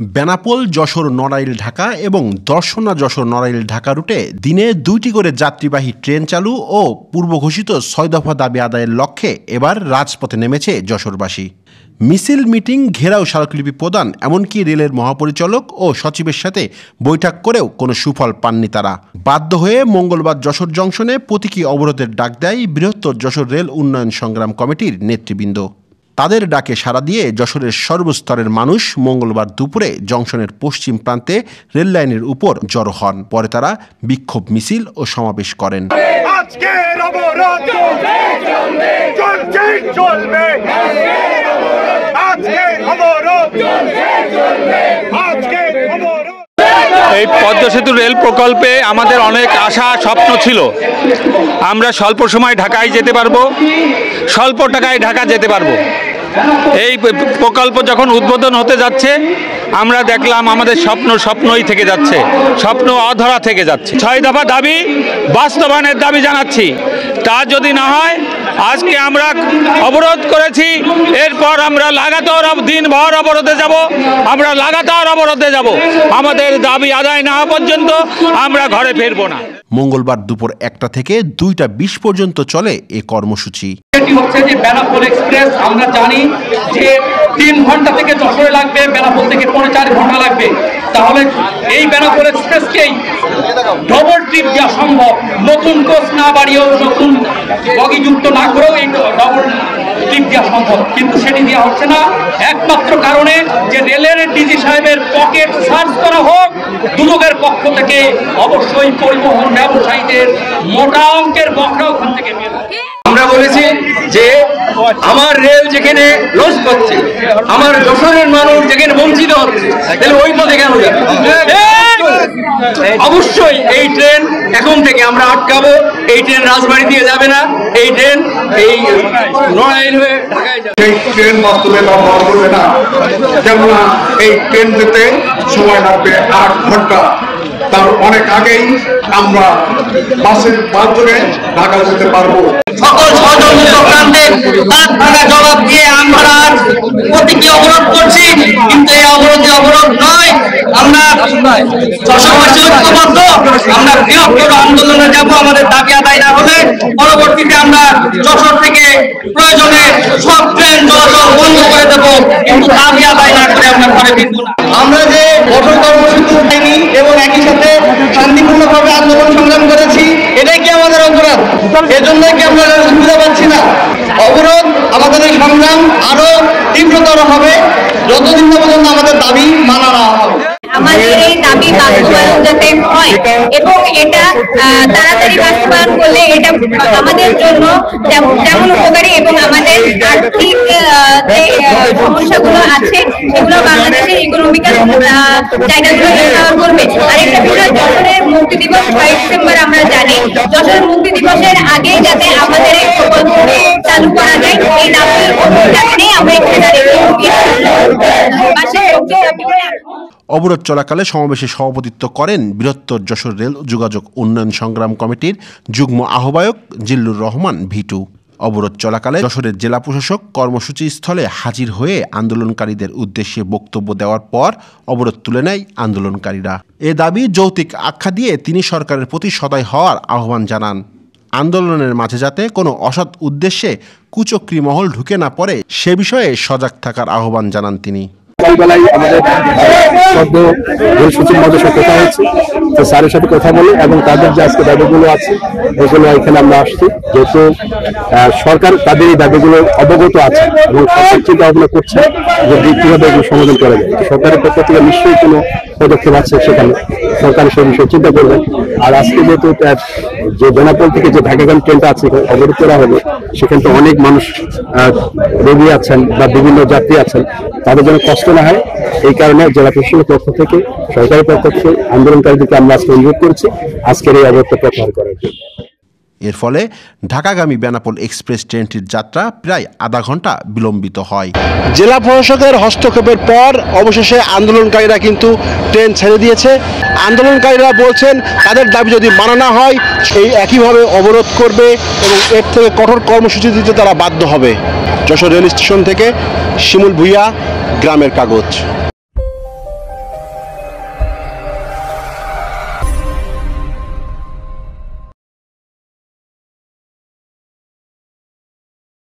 বেনাপোল যশোর নড়াইল ঢাকা এবং দর্শনা যশোর নড়াইল ঢাকা রুটে দিনে 2টি করে যাত্রীবাহী ট্রেন চালু ও পূর্ব ঘোষিত 6 দফা দাবি আদায়ের লক্ষ্যে এবার রাজপথে নেমেছে যশোরবাসী। মিছিল, মিটিং, ঘেরাও, স্মারকলিপি প্রদান, এমনকি রেলের মহাপরিচালক ও সচিবের সাথে বৈঠক করেও কোনো সুফল পাননি তারা। বাধ্য হয়ে মঙ্গলবার যশোর জংশনে প্রতীকী অবরোধের ডাক দেয় বৃহত্তর যশোর রেল উন্নয়ন সংগ্রাম কমিটির নেতৃবৃন্দ। তাদের ডাকে সাড়া দিয়ে যশোরের সর্বস্তরের মানুষ মঙ্গলবার দুপুরে জংশনের পশ্চিম প্রান্তে রেল লাইনের উপর জড়ো হন। পরে তারা বিক্ষোভ মিছিল ও সমাবেশ করেন। এই পদ্মা সেতু রেল প্রকল্পে আমাদের অনেক আশা স্বপ্ন ছিল। আমরা স্বল্প সময় ঢাকায় যেতে পারবো, স্বল্প টাকায় ঢাকা যেতে পারবো। এই প্রকল্প যখন উদ্বোধন হতে যাচ্ছে আমরা দেখলাম আমাদের স্বপ্নই থেকে যাচ্ছে, স্বপ্ন অধরা থেকে যাচ্ছে। 6 দফা দাবি বাস্তবায়নের দাবি জানাচ্ছি। তা যদি না হয় আজকে আমরা অবরোধ করেছি, এরপর আমরা লাগাতার দিনভর অবরোধে যাব, আমরা লাগাতার অবরোধে যাব। আমাদের দাবি আদায় না হওয়া পর্যন্ত আমরা ঘরে ফিরবো না। মঙ্গলবার দুপুর 1টা থেকে 2টা 20 পর্যন্ত চলে এই কর্মসূচি। এটি হচ্ছে যে বেনাপোল এক্সপ্রেস, আমরা জানি যে 3 ঘন্টা থেকে যশোরে লাগবে, বেনাপোল থেকে 4 ঘন্টা লাগবে। তাহলে এই বেনাপোল এক্সপ্রেসকেই ডবল ট্রিপ দেওয়া সম্ভব, নতুন কোচ না বাড়িয়েও, নতুন বগিযুক্ত না করেও এই ডবল ট্রিপ দেওয়া সম্ভব, কিন্তু সেটি দেওয়া হচ্ছে না। একমাত্র কারণে যে রেলের ডিজি সাহেবের পকেট সার্চ করা হোক, দুদকের পক্ষ থেকে অবশ্যই পরিবহন ব্যবসায়ীদের মোটা অঙ্কের বকরা ওখান থেকে বের। আমরা বলেছি যে আমার রেল যেখানে লস করছে, আমার যশোরের মানুষ যেখানে বঞ্চিত হচ্ছে, তাহলে ওই পথে কেন যাবে? অবশ্যই এই ট্রেন এখন থেকে আমরা আটকাবো। এই ট্রেন রাজবাড়ি দিয়ে যাবে না, এই ট্রেন এই নড়াইল হয়ে ঢাকায় যাবে। এই ট্রেন বাস্তবে ব্যবহার করবে না, কেননা এই ট্রেন যেতে সময় লাগবে 8 ঘন্টা। তার অনেক আগেই আমরা বাসের মাধ্যমে ঢাকা যেতে পারবো। সকল ষড়যন্ত্র চক্রান্তের জবাব দিয়ে আমরা প্রতীকী অবরোধ করছি, কিন্তু এই অবরোধ নয়। আমরা যশোরবাসী ঐক্যবদ্ধ, আমরা বৃহত্তর আন্দোলনে যাব। আমাদের দাবি আদায় না হলে পরবর্তীতে আমরা যশোর থেকে প্রয়োজনে সব ট্রেন চলাচল বন্ধ করে দেব, কিন্তু দাবি আদায় না করে আমরা ঘরে ফিরব না। আমরা যে কঠোর কর্মসূচি উঠাইনি এবং একই সাথে শান্তিপূর্ণভাবে আন্দোলন সংগ্রাম করেছি, এটাই কি আমাদের অপরাধ? এজন্যই কি আমরা সুবিধা পাচ্ছি না? অবরোধ, আমাদের এই সংগ্রাম আরো তীব্রতর হবে যতদিন পর্যন্ত আমাদের দাবি মানা না হবে। আমাদের এই দাবি বাস্তবায়ন যাতে হয় এবং এটা তাড়াতাড়ি বাস্তবায়ন করলে এটা আমাদের জন্য যেমন উপকারী এবং আমাদের আর্থিক যে সমস্যাগুলো আছে সেগুলো বাংলাদেশের ইকোনমিক্যাল জায়গাগুলো ব্যবহার করবে। আরেকটা বিষয়, যশোরের মুক্তি দিবস 6 ডিসেম্বর আমরা জানি। যশোরের মুক্তি দিবসের আগে যাতে আমাদের এই প্রকল্প চালু করা যায়, এই দাবির কারণে আমরা এখানে অবরোধ চলাকালে সমাবেশে সভাপতিত্ব করেন বৃহত্তর যশোর রেল যোগাযোগ উন্নয়ন সংগ্রাম কমিটির যুগ্ম আহ্বায়ক জিল্লুর রহমান ভিটু। অবরোধ চলাকালে যশোরের জেলা প্রশাসক কর্মসূচি স্থলে হাজির হয়ে আন্দোলনকারীদের উদ্দেশ্যে বক্তব্য দেওয়ার পর অবরোধ তুলে নেয় আন্দোলনকারীরা। এ দাবি যৌক্তিক আখ্যা দিয়ে তিনি সরকারের প্রতি সদয় হওয়ার আহ্বান জানান। আন্দোলনের মাঝে যাতে কোনো অসৎ উদ্দেশ্যে কুচক্রী মহল ঢুকে না পড়ে সে বিষয়ে সজাগ থাকার আহ্বান জানান তিনি। সকালবেলায় আমাদের সদ্য রেল সচিব মহাশয়ের সাথে কথা হয়েছে, তো স্যারের সাথে কথা বলে এবং তাদের যে আজকে দাবিগুলো আছে এগুলো এখানে আমরা আসছি, যেহেতু সরকার তাদের এই দাবিগুলো অবগত আছে এবং সরকার চিন্তা ভাবনা করছে যে কিভাবে এগুলো সমাধান করা যায়। সরকারের পক্ষ থেকে নিশ্চয়ই কোনো পদক্ষেপ আছে, সেখানে সরকার সেই বিষয়ে চিন্তা করবে। আর আজকে যেহেতু যে বেনাপোল থেকে যে ঢাকাগামী ট্রেনটা আছে অবরোধ করা হবে, সেখানে তো অনেক মানুষ রোগী আছেন বা বিভিন্ন যাত্রী আছেন, তাদের জন্য কষ্ট না হয় এই কারণে জেলা প্রশাসনের পক্ষ থেকে, সরকারের পক্ষ থেকে আন্দোলনকারীদেরকে আমরা আজকে অনুরোধ করছি আজকের এই অবরোধ প্রত্যাহার করার জন্য। এর ফলে ঢাকাগামী বেনাপোল এক্সপ্রেস ট্রেনটির যাত্রা প্রায় আধা ঘন্টা বিলম্বিত হয়। জেলা প্রশাসকের হস্তক্ষেপের পর অবশেষে আন্দোলনকারীরা কিন্তু ট্রেন ছেড়ে দিয়েছে। আন্দোলনকারীরা বলছেন তাদের দাবি যদি মানা না হয় এই একইভাবে অবরোধ করবে এবং এর থেকে কঠোর কর্মসূচি দিতে তারা বাধ্য হবে। যশোর রেল স্টেশন থেকে শিমুল ভুইয়া, গ্রামের কাগজ।